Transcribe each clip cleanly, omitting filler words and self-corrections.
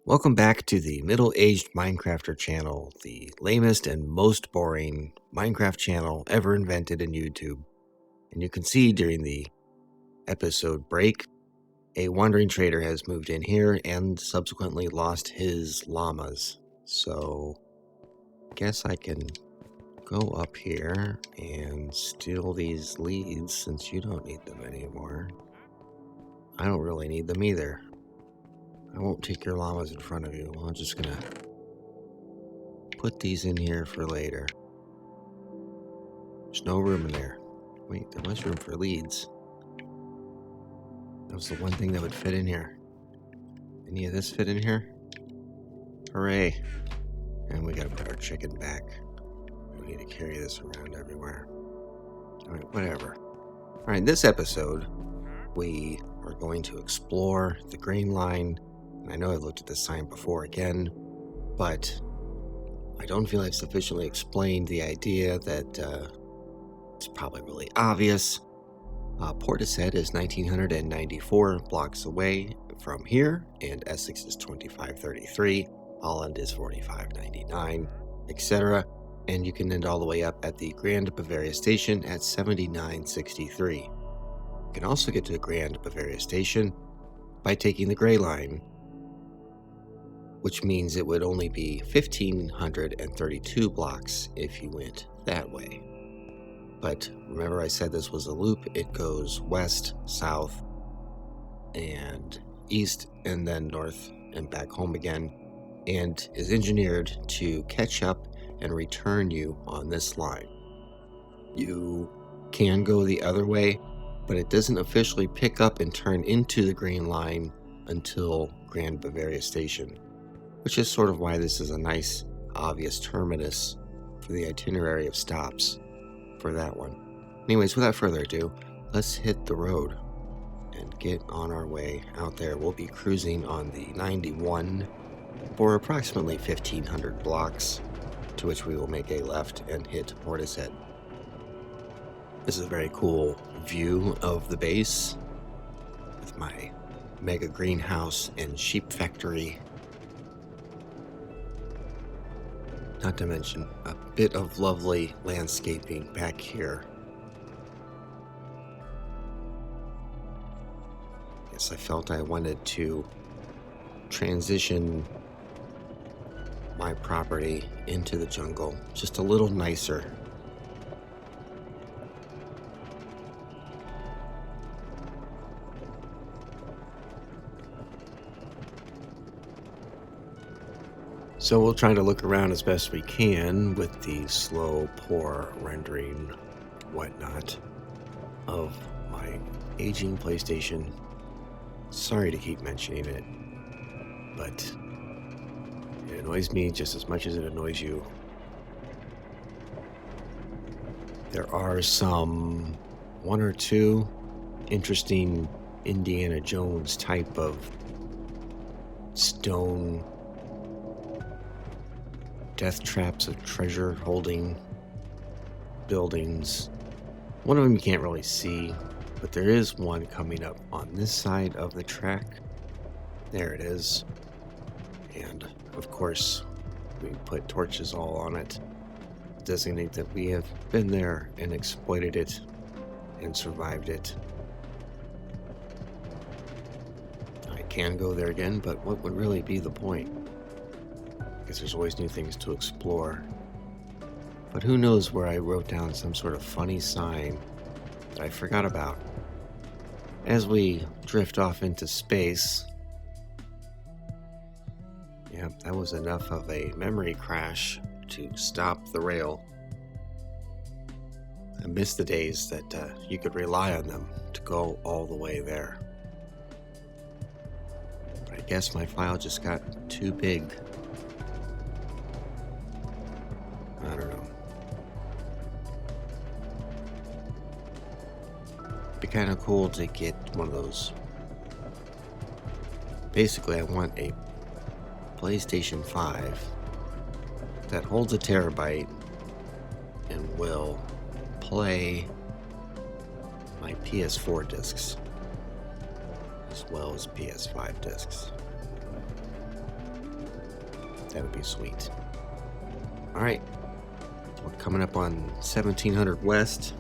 Welcome back to the Middle-Aged Minecrafter channel, the lamest and most boring Minecraft channel ever invented in YouTube. And you can see during the episode break, a wandering trader has moved in here and subsequently lost his llamas. So, I guess I can go up here and steal these leads since you don't need them anymore. I don't really need them either. I won't take your llamas in front of you. I'm just gonna put these in here for later. There's no room in there. Wait, there was room for leads. That was the one thing that would fit in here. Any of this fit in here? Hooray. And we gotta put our chicken back. We don't need to carry this around everywhere. Alright, whatever. Alright, this episode, we are going to explore the grain line. I know I've looked at this sign before again, but I don't feel I've sufficiently explained the idea that it's probably really obvious. Portishead is 1994 blocks away from here, and Essex is 2533, Holland is 4599, etc. And you can end all the way up at the Grand Bavaria Station at 7963. You can also get to the Grand Bavaria Station by taking the Grey Line, which means it would only be 1,532 blocks if you went that way. But remember I said this was a loop. It goes west, south, and east, and then north and back home again, and is engineered to catch up and return you on this line. You can go the other way, but it doesn't officially pick up and turn into the Green Line until Grand Bavaria Station, which is sort of why this is a nice, obvious terminus for the itinerary of stops for that one. Anyways, without further ado, let's hit the road and get on our way out there. We'll be cruising on the 91 for approximately 1,500 blocks, to which we will make a left and hit Portishead. This is a very cool view of the base with my mega greenhouse and sheep factory. Not to mention a bit of lovely landscaping back here. Yes, I felt I wanted to transition my property into the jungle just a little nicer. So we'll try to look around as best we can with the slow, poor rendering, whatnot, of my aging PlayStation. Sorry to keep mentioning it, but it annoys me just as much as it annoys you. There are some one or two interesting Indiana Jones type of stone death traps of treasure holding buildings. One of them you can't really see, but there is one coming up on this side of the track. There it is. And of course, we put torches all on it, designate that we have been there and exploited it and survived it. I can go there again, but what would really be the point? Because there's always new things to explore. But who knows where I wrote down some sort of funny sign that I forgot about. As we drift off into space, yeah, that was enough of a memory crash to stop the rail. I miss the days that you could rely on them to go all the way there. But I guess my file just got too big. I don't know. It'd be kind of cool to get one of those. Basically, I want a PlayStation 5 that holds a terabyte and will play my PS4 discs as well as PS5 discs. That would be sweet. Alright. We're coming up on 1700 West.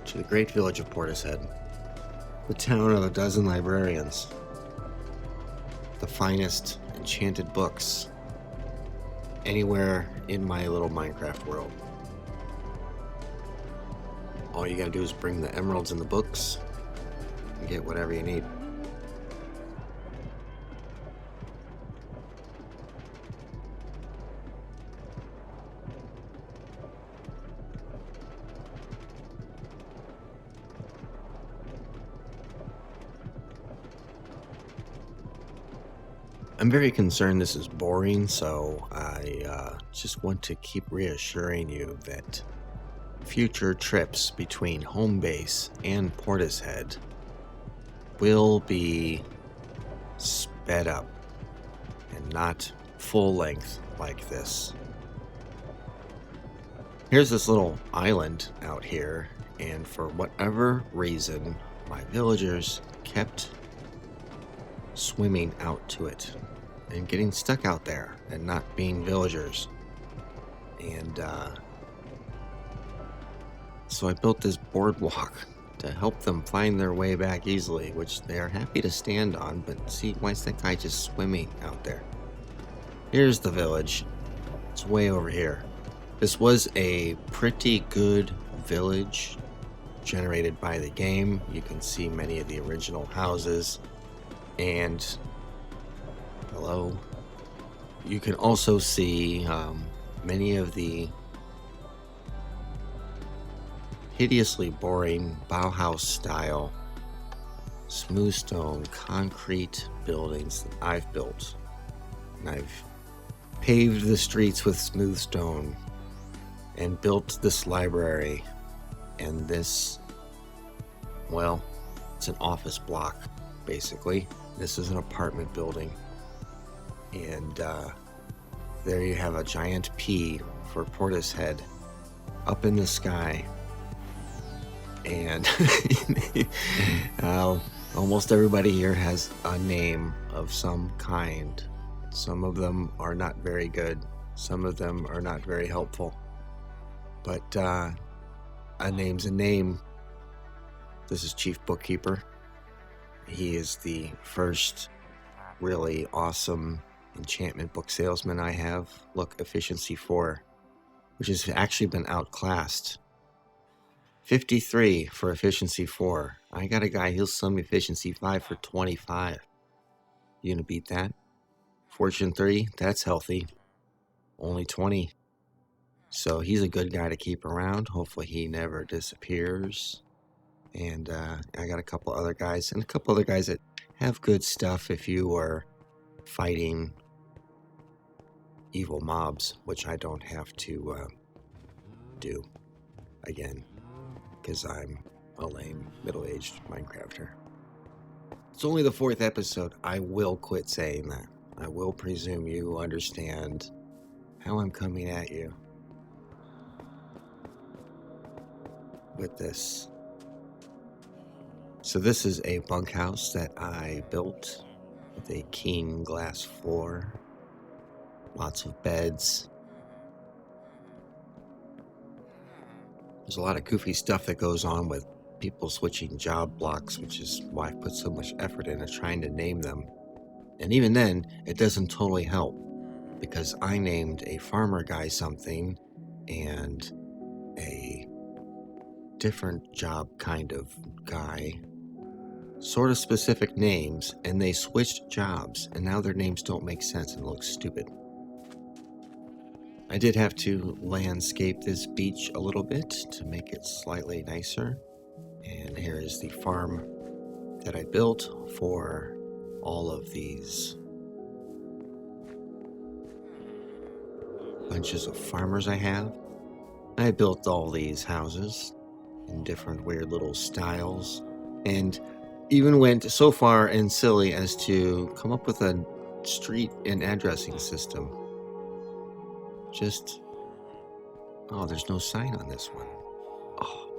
To the great village of Portishead. The town of a dozen librarians. The finest enchanted books anywhere in my little Minecraft world. All you gotta do is bring the emeralds and the books and get whatever you need. I'm very concerned this is boring, so I just want to keep reassuring you that future trips between home base and Portishead will be sped up and not full length like this. Here's this little island out here, and for whatever reason, my villagers kept swimming out to it and getting stuck out there and not being villagers. And so I built this boardwalk to help them find their way back easily, which they are happy to stand on. But see, why is that guy just swimming out there? Here's the village. It's way over here. This was a pretty good village generated by the game. You can see many of the original houses. And hello, you can also see many of the hideously boring Bauhaus style smooth stone concrete buildings that I've built. And I've paved the streets with smooth stone and built this library and this, well, it's an office block basically. This is an apartment building, and there you have a giant P for Portishead up in the sky, and almost everybody here has a name of some kind. Some of them are not very good, some of them are not very helpful, but a name's a name. This is Chief Bookkeeper. He is the first really awesome enchantment book salesman I have. Look, Efficiency 4, which has actually been outclassed. 53 for Efficiency 4. I got a guy, he'll sell me Efficiency 5 for 25. You gonna beat that? Fortune 3, that's healthy. Only 20. So he's a good guy to keep around. Hopefully he never disappears. And I got a couple other guys, and a couple other guys that have good stuff if you are fighting evil mobs, which I don't have to do again, because I'm a lame middle-aged Minecrafter. It's only the 4th episode. I will quit saying that. I will presume you understand how I'm coming at you with this. So this is a bunkhouse that I built with a keen glass floor, lots of beds. There's a lot of goofy stuff that goes on with people switching job blocks, which is why I put so much effort into trying to name them. And even then, it doesn't totally help, because I named a farmer guy something and a different job kind of guy sort of specific names, and they switched jobs, and now their names don't make sense and look stupid. I did have to landscape this beach a little bit to make it slightly nicer. And here is the farm that I built for all of these bunches of farmers I have. I built all these houses in different weird little styles, and even went so far and silly as to come up with a street and addressing system. Just, oh, there's no sign on this one. Oh.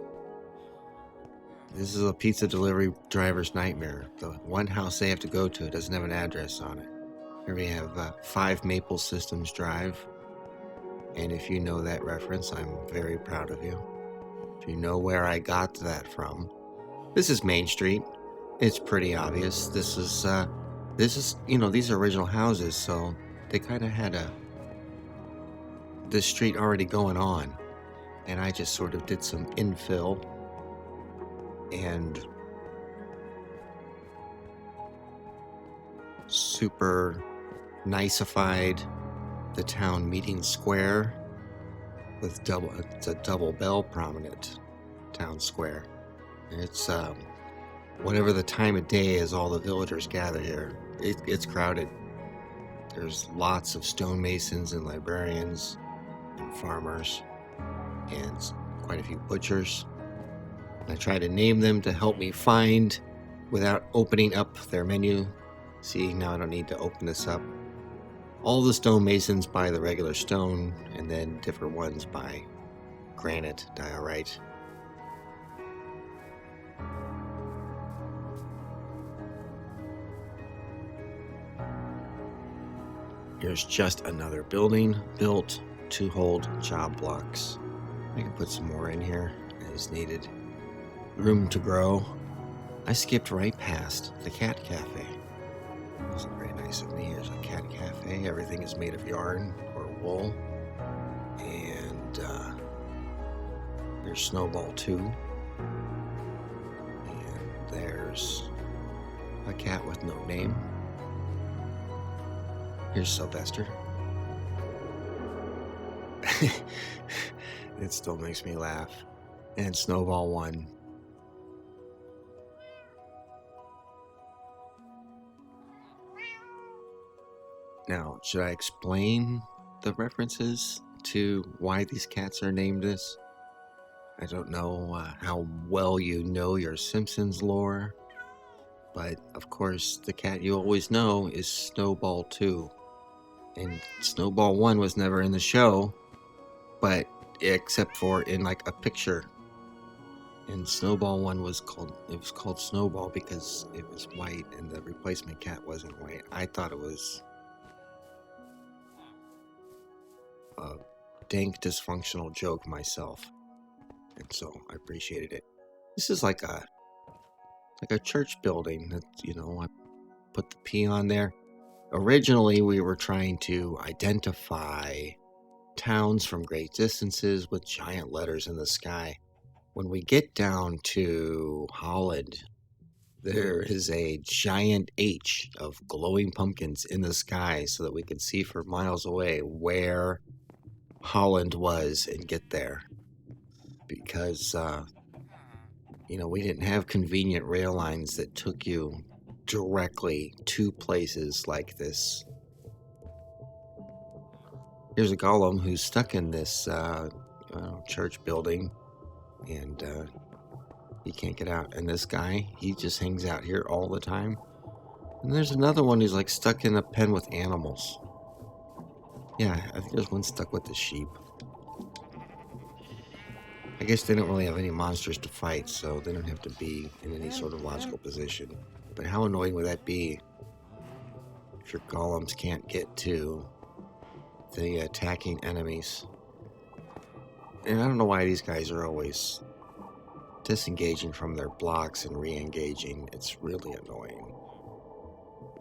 This is a pizza delivery driver's nightmare. The one house they have to go to doesn't have an address on it. Here we have 5 Maple Systems Drive. And if you know that reference, I'm very proud of you. If you know where I got that from, this is Main Street. It's pretty obvious. This is, these are original houses, so they kind of had this street already going on. And I just sort of did some infill and super niceified the town meeting square with it's a double bell prominent town square. And it's whatever the time of day is, all the villagers gather here. It's crowded. There's lots of stonemasons and librarians and farmers and quite a few butchers. I try to name them to help me find without opening up their menu. See, now I don't need to open this up. All the stonemasons buy the regular stone, and then different ones buy granite, diorite. Here's just another building built to hold job blocks. I can put some more in here as needed. Room to grow. I skipped right past the cat cafe. It wasn't very nice of me. Here's a cat cafe. Everything is made of yarn or wool. And there's Snowball 2. And there's a cat with no name. Here's Sylvester. It still makes me laugh. And Snowball 1. Now, should I explain the references to why these cats are named this? I don't know how well you know your Simpsons lore, but of course the cat you always know is Snowball 2. And Snowball 1 was never in the show, but except for in like a picture. And Snowball 1 was called Snowball because it was white and the replacement cat wasn't white. I thought it was a dank, dysfunctional joke myself, and so I appreciated it. This is like a church building that, I put the P on there. Originally, we were trying to identify towns from great distances with giant letters in the sky. When we get down to Holland, there is a giant H of glowing pumpkins in the sky so that we could see for miles away where Holland was and get there. Because, we didn't have convenient rail lines that took you directly to places like this. Here's a golem who's stuck in this church building, and he can't get out. And this guy, he just hangs out here all the time. And there's another one who's like stuck in a pen with animals. Yeah, I think there's one stuck with the sheep. I guess they don't really have any monsters to fight, so they don't have to be in any sort of logical position. But how annoying would that be if your golems can't get to the attacking enemies? And I don't know why these guys are always disengaging from their blocks and re-engaging. It's really annoying.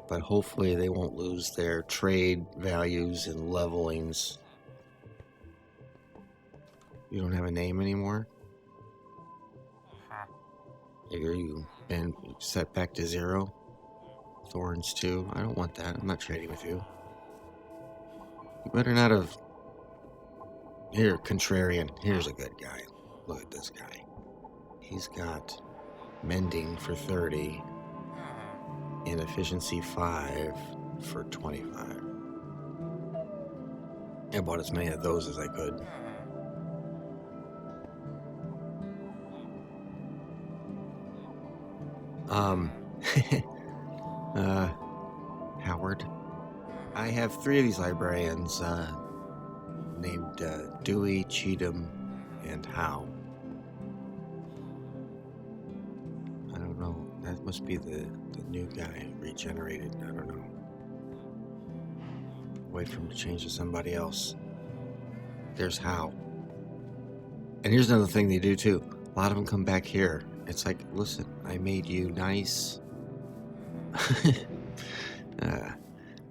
But hopefully they won't lose their trade values and levelings. You don't have a name anymore? Are you been set back to 0? Thorns 2? I don't want that. I'm not trading with you. You better not have... Here, Contrarian. Here's a good guy. Look at this guy. He's got Mending for 30 and Efficiency 5 for 25. I bought as many of those as I could. Howard. I have 3 of these librarians named Dewey, Cheatham, and Howe. That must be the new guy regenerated. I don't know. Wait for him to change to somebody else. There's Hal. And here's another thing they do too. A lot of them come back here. It's like, listen, I made you nice.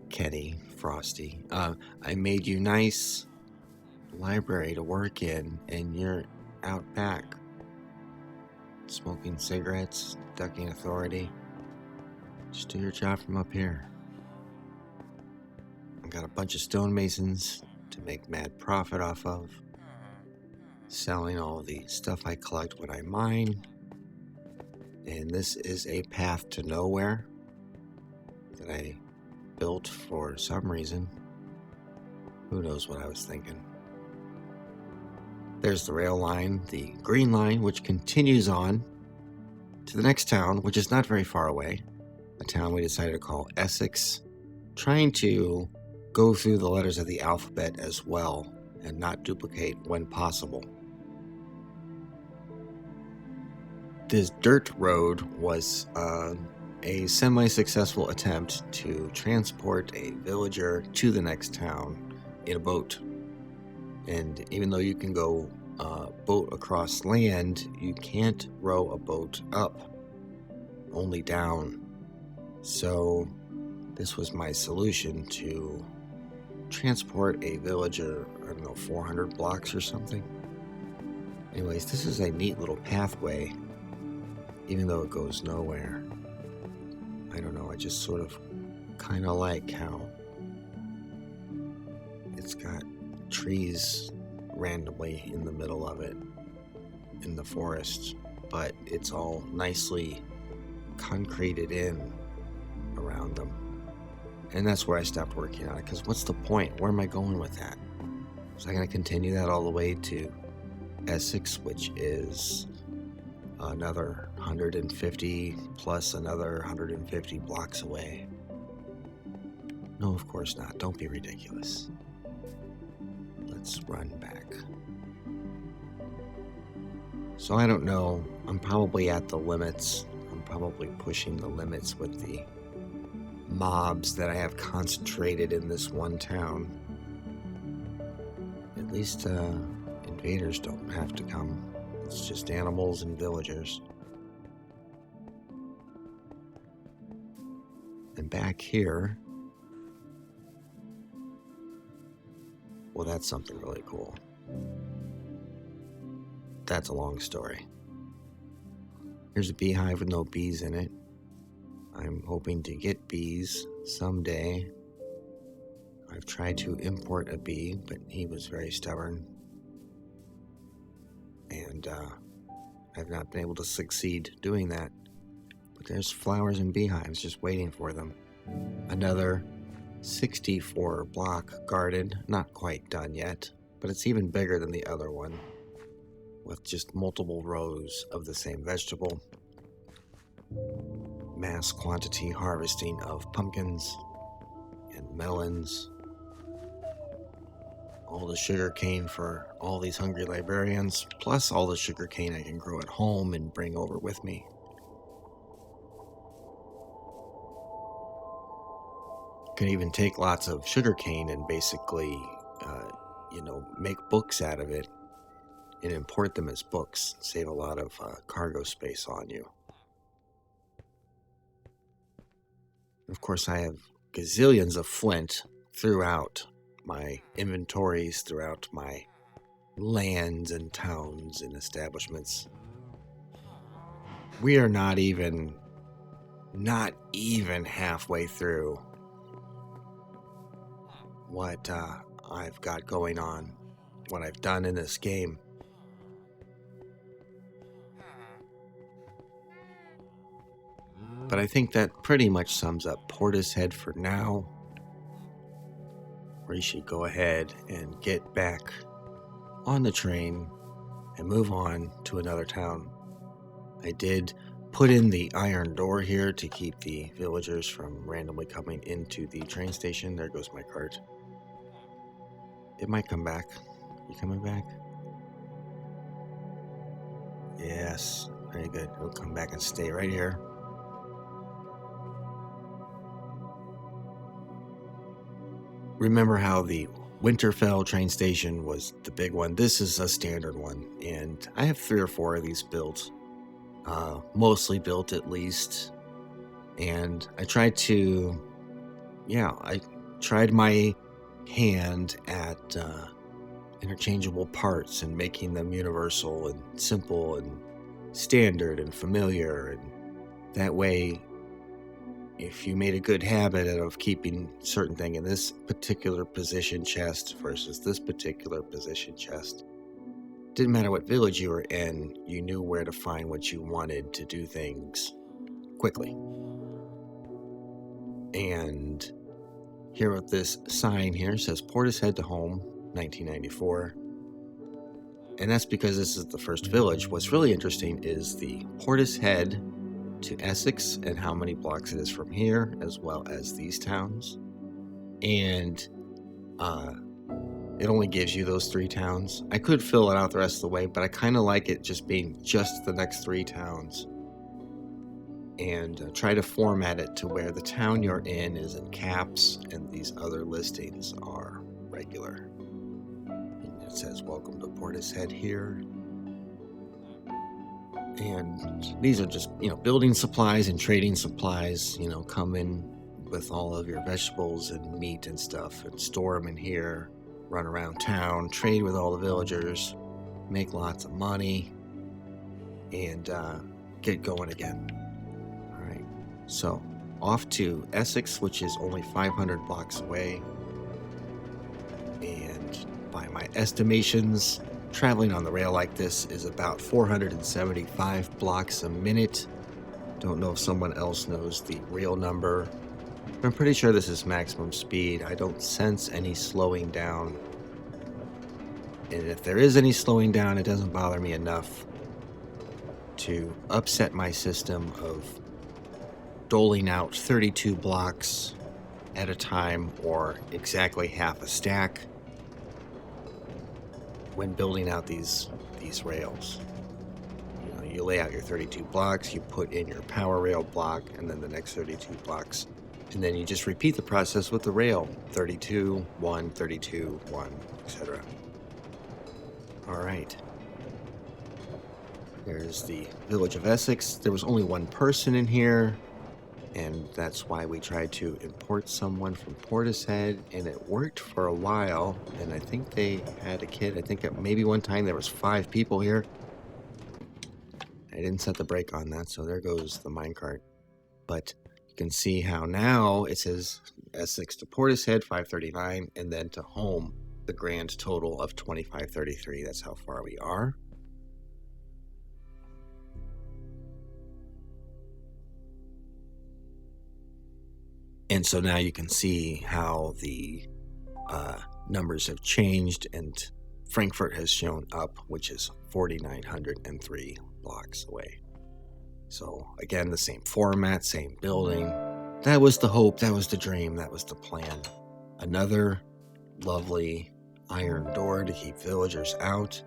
Kenny, Frosty. I made you nice library to work in, and you're out back smoking cigarettes, ducking authority. Just do your job from up here. I've got a bunch of stonemasons to make mad profit off of, selling all the stuff I collect when I mine. And this is a path to nowhere that I built for some reason. Who knows what I was thinking. There's the rail line, the green line, which continues on to the next town, which is not very far away. A town we decided to call Essex, trying to go through the letters of the alphabet as well and not duplicate when possible. This dirt road was a semi-successful attempt to transport a villager to the next town in a boat. And even though you can go boat across land, you can't row a boat up, only down. So this was my solution to transport a villager, I don't know, 400 blocks or something. Anyways, this is a neat little pathway, even though it goes nowhere. I don't know, I just sort of kind of like how it's got trees randomly in the middle of it in the forest, but it's all nicely concreted in around them. And that's where I stopped working on it, because what's the point? Where am I going with that? Was I going to continue that all the way to Essex, which is another 150 plus another 150 blocks away? No, of course not. Don't be ridiculous. Let's run back. So I don't know. I'm probably at the limits. I'm probably pushing the limits with the mobs that I have concentrated in this one town. At least invaders don't have to come. It's just animals and villagers. And back here, well, that's something really cool. That's a long story. Here's a beehive with no bees in it. I'm hoping to get bees someday. I've tried to import a bee, but he was very stubborn. And I've not been able to succeed doing that. But there's flowers and beehives just waiting for them. Another 64 block garden, not quite done yet, but it's even bigger than the other one, with just multiple rows of the same vegetable. Mass quantity harvesting of pumpkins and melons. All the sugar cane for all these hungry librarians, plus all the sugar cane I can grow at home and bring over with me. Can even take lots of sugar cane and basically, make books out of it and import them as books. Save a lot of cargo space on you. Of course, I have gazillions of flint throughout my inventories, throughout my lands and towns and establishments. We are not even halfway through what I've got going on, what I've done in this game. But I think that pretty much sums up Portishead for now. We should go ahead and get back on the train and move on to another town. I did put in the iron door here to keep the villagers from randomly coming into the train station. There goes my cart. It might come back. You coming back? Yes, very good. It'll come back and stay right here. remember how the Winterfell train station was the big one. This is a standard one, and I have 3 or 4 of these built, mostly built at least. And I tried my hand at interchangeable parts and making them universal and simple and standard and familiar, and that way, if you made a good habit of keeping certain thing in this particular position chest versus this particular position chest, didn't matter what village you were in, you knew where to find what you wanted to do things quickly. And here with this sign here says Portishead to Home, 1994. And that's because this is the first village. What's really interesting is the Portishead to Essex and how many blocks it is from here, as well as these towns. And it only gives you those 3 towns. I could fill it out the rest of the way, but I kind of like it just being just the next 3 towns. And try to format it to where the town you're in is in caps and these other listings are regular. And it says, welcome to Portishead here. And these are just, building supplies and trading supplies, come in with all of your vegetables and meat and stuff and store them in here, run around town, trade with all the villagers, make lots of money, and get going again. All right, so off to Essex, which is only 500 blocks away. And by my estimations, traveling on the rail like this is about 475 blocks a minute. Don't know if someone else knows the real number. I'm pretty sure this is maximum speed. I don't sense any slowing down. And if there is any slowing down, it doesn't bother me enough to upset my system of doling out 32 blocks at a time, or exactly half a stack, when building out these rails. You lay out your 32 blocks, you put in your power rail block, and then the next 32 blocks. And then you just repeat the process with the rail. 32, 1, 32, 1, etc. All right. There's the village of Essex. There was only 1 person in here, and that's why we tried to import someone from Portishead, and it worked for a while, and I think they had a kid. I think maybe one time there was 5 people here. I didn't set the brake on that, so there goes the minecart. But you can see how now it says Essex to Portishead, 539, and then to home, the grand total of 2533. That's how far we are. And so now you can see how the numbers have changed, and Frankfurt has shown up, which is 4,903 blocks away. So again, the same format, same building. That was the hope, that was the dream, that was the plan. Another lovely iron door to keep villagers out.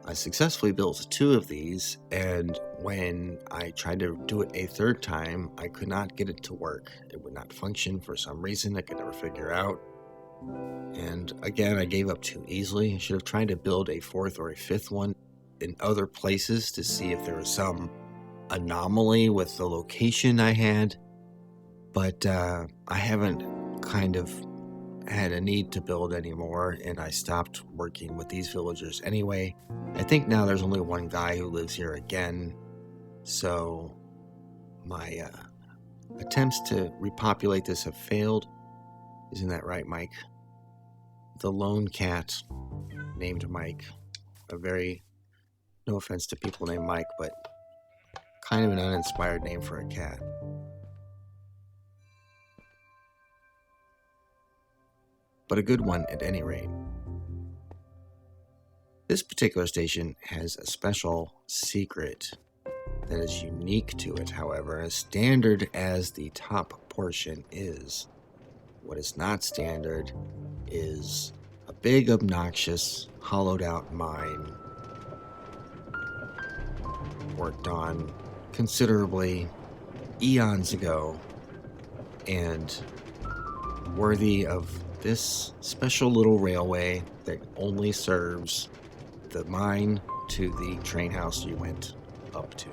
I successfully built 2 of these, and when I tried to do it a 3rd time, I could not get it to work. It would not function for some reason I could never figure out. And again, I gave up too easily. I should have tried to build a 4th or a 5th one in other places to see if there was some anomaly with the location I had. But I haven't kind of had a need to build anymore, and I stopped working with these villagers anyway. I think now there's only 1 guy who lives here again, so my attempts to repopulate this have failed. Isn't that right, Mike? The lone cat named Mike. No offense to people named Mike, but kind of an uninspired name for a cat. But a good one at any rate. This particular station has a special secret that is unique to it, however, as standard as the top portion is. What is not standard is a big, obnoxious, hollowed out mine worked on considerably eons ago and worthy of this special little railway that only serves the mine to the train house you went up to.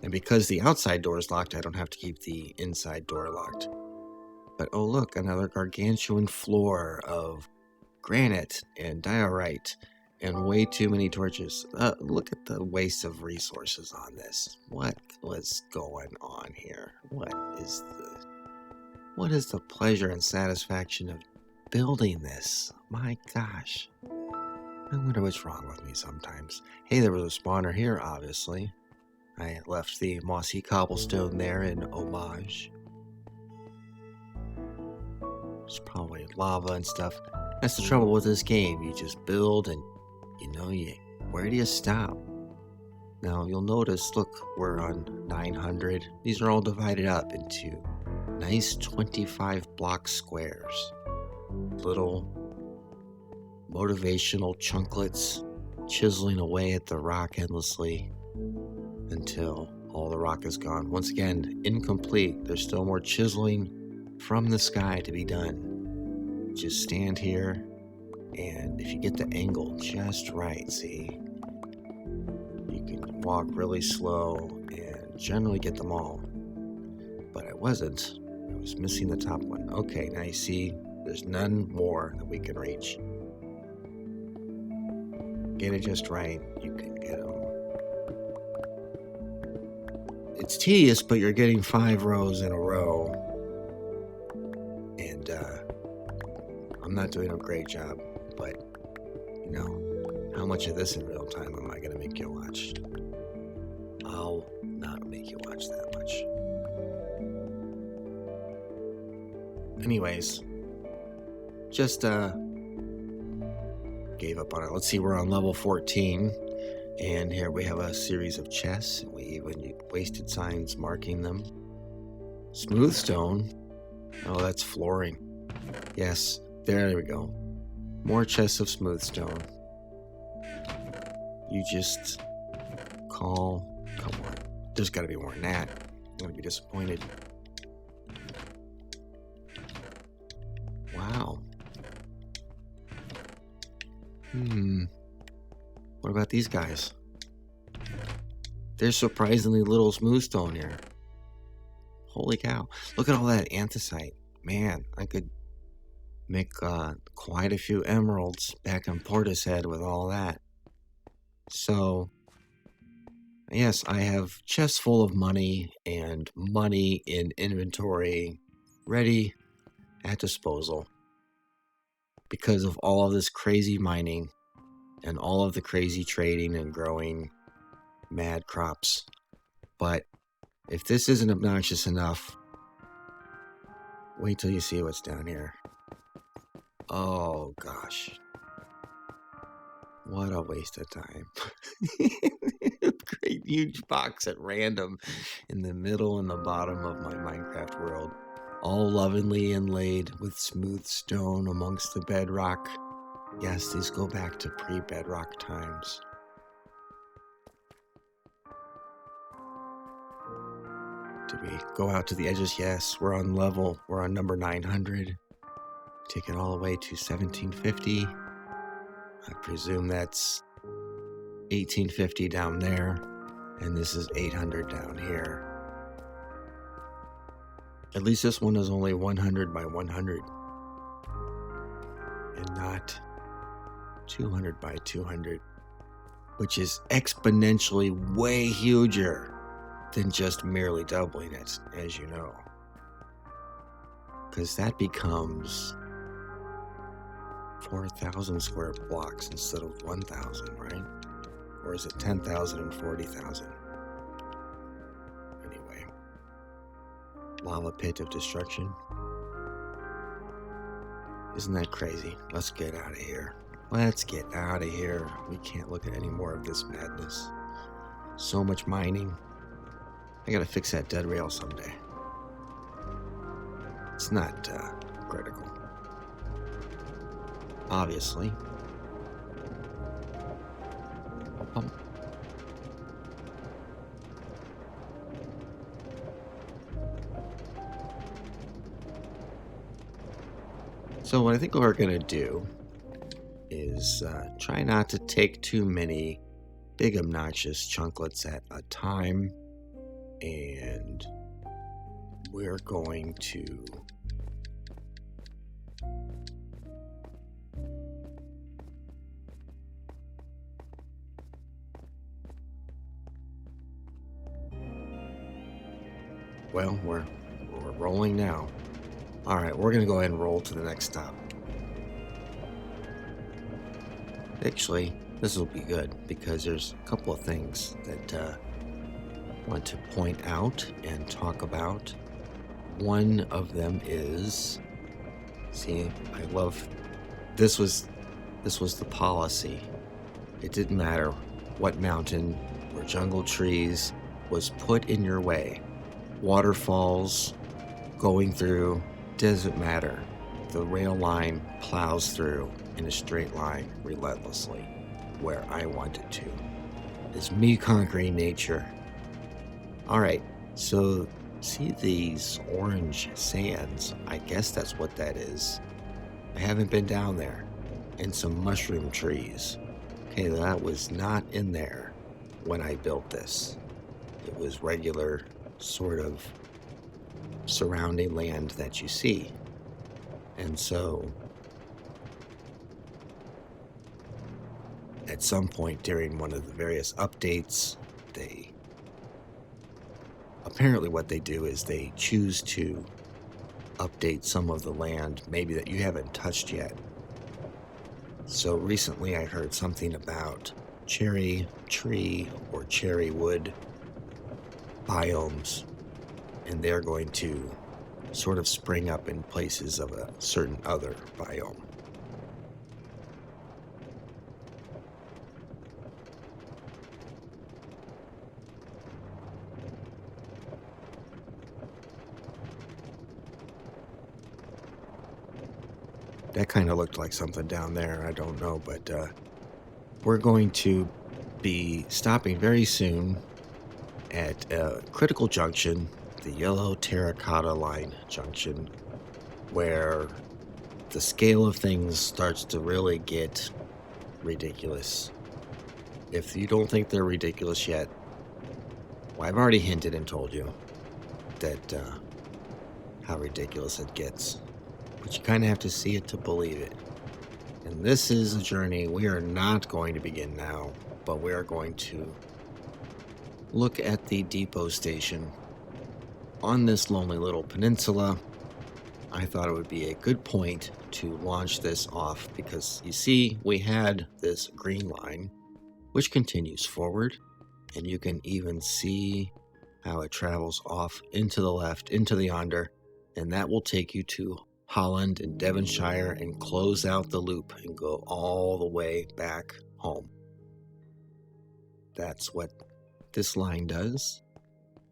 And because the outside door is locked, I don't have to keep the inside door locked. But oh look, another gargantuan floor of granite and diorite and way too many torches. Look at the waste of resources on this. What was going on here? What is the pleasure and satisfaction of building this? My gosh. I wonder what's wrong with me sometimes. Hey, there was a spawner here, obviously. I left the mossy cobblestone there in homage. It's probably lava and stuff. That's the trouble with this game. You just build and, where do you stop? Now, you'll notice, look, we're on 900. These are all divided up into nice 25 block squares. Little motivational chunklets chiseling away at the rock endlessly until all the rock is gone. Once again, incomplete. There's still more chiseling from the sky to be done. Just stand here, and if you get the angle just right, see, you can walk really slow and generally get them all. But I wasn't. I was missing the top one. Okay, now you see there's none more that we can reach. Get it just right, you can get them. It's tedious, but you're getting 5 rows in a row. And I'm not doing a great job, but how much of this in real time am I going to make you watch? I'll not make you watch that much. Anyways, just gave up on it. Let's see, we're on level 14. And here we have a series of chests. We even wasted signs marking them. Smooth stone. Oh, that's flooring. Yes, there we go. More chests of smooth stone. You just come on. There's got to be more than that. I'm going to be disappointed. Wow. What about these guys? There's surprisingly little smooth stone here. Holy cow. Look at all that anthracite. Man, I could make quite a few emeralds back in Portishead with all that. So, yes, I have chests full of money and money in inventory ready at disposal because of all of this crazy mining and all of the crazy trading and growing mad crops. But if this isn't obnoxious enough, wait till you see what's down here. Oh gosh. What a waste of time. Great huge box at random in the middle and the bottom of my Minecraft world. All lovingly inlaid with smooth stone amongst the bedrock. Yes, these go back to pre-bedrock times. Did we go out to the edges? Yes, we're on number 900. Take it all the way to 1750. I presume that's 1850 down there, and this is 800 down here. At least this one is only 100 by 100, and not 200 by 200, which is exponentially way huger than just merely doubling it, as you know. Because that becomes 4,000 square blocks instead of 1,000, right? Or is it 10,000 and 40,000? Anyway. Lava pit of destruction. Isn't that crazy? Let's get out of here. Let's get out of here. We can't look at any more of this madness. So much mining. I gotta fix that dead rail someday. It's not critical. Obviously. So what I think we're going to do is try not to take too many big obnoxious chunklets at a time, and we're going to well, we're rolling now. All right, we're going to go ahead and roll to the next stop. Actually, this will be good because there's a couple of things that I want to point out and talk about. One of them is, see, I love, this was the policy. It didn't matter what mountain or jungle trees was put in your way. Waterfalls going through, doesn't matter. The rail line plows through in a straight line relentlessly where I want it to. It's me conquering nature. All right, so see these orange sands? I guess that's what that is. I haven't been down there. And some mushroom trees. Okay, that was not in there when I built this. It was regular sort of surrounding land that you see. And so at some point during one of the various updates, apparently what they do is they choose to update some of the land maybe that you haven't touched yet. So recently I heard something about cherry tree or cherry wood biomes, and they're going to sort of spring up in places of a certain other biome. That kind of looked like something down there. I don't know, but we're going to be stopping very soon at a critical junction, the yellow terracotta line junction, where the scale of things starts to really get ridiculous. If you don't think they're ridiculous yet, well, I've already hinted and told you that how ridiculous it gets. But you kind of have to see it to believe it. And this is a journey we are not going to begin now, but we are going to look at the depot station on this lonely little peninsula. I thought it would be a good point to launch this off because you see we had this green line which continues forward, and you can even see how it travels off into the left, into the yonder, and that will take you to Holland and Devonshire and close out the loop and go all the way back home. That's what this line does,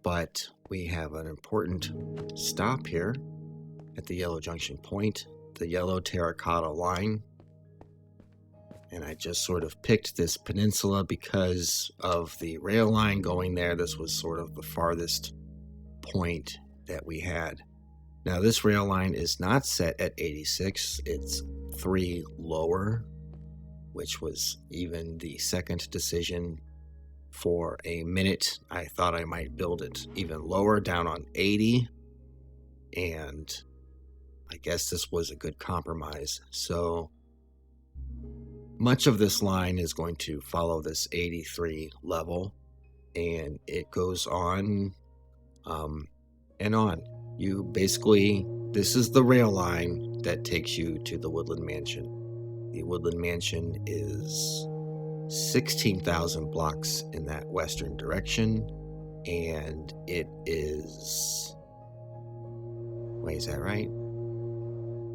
but we have an important stop here at the Yellow Junction Point, the yellow terracotta line. And I just sort of picked this peninsula because of the rail line going there. This was sort of the farthest point that we had. Now this rail line is not set at 86, it's 3 lower, which was even the second decision. For a minute, I thought I might build it even lower, down on 80, and I guess this was a good compromise. So much of this line is going to follow this 83 level, and it goes on and on. You basically, this is the rail line that takes you to the Woodland Mansion. The Woodland Mansion is 16,000 blocks in that western direction, and it is, wait, is that right?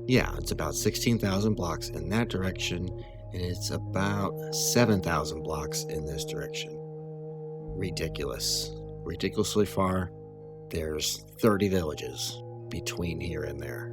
Yeah, it's about 16,000 blocks in that direction, and it's about 7,000 blocks in this direction. Ridiculous. Ridiculously far. There's 30 villages between here and there.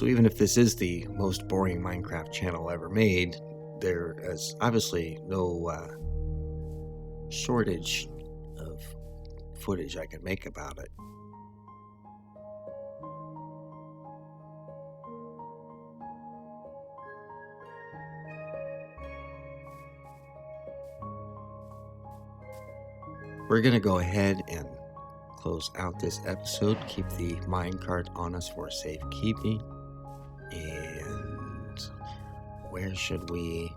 So even if this is the most boring Minecraft channel ever made, there is obviously no shortage of footage I can make about it. We're going to go ahead and close out this episode, keep the minecart on us for safekeeping. And where should we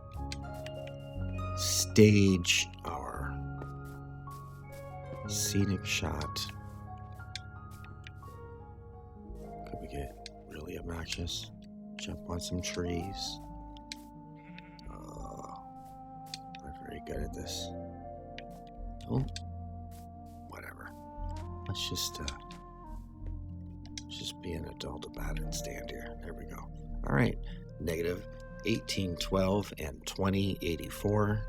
stage our scenic shot? Could we get really obnoxious? Jump on some trees. Not very good at this. Oh, whatever. Let's just be an adult about it and stand here. There we go. All right. Negative 1812 and 2084.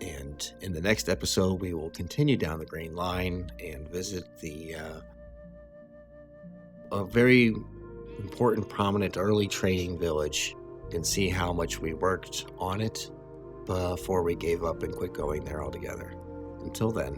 And in the next episode, we will continue down the Green Line and visit a very important, prominent early trading village and see how much we worked on it before we gave up and quit going there altogether. Until then.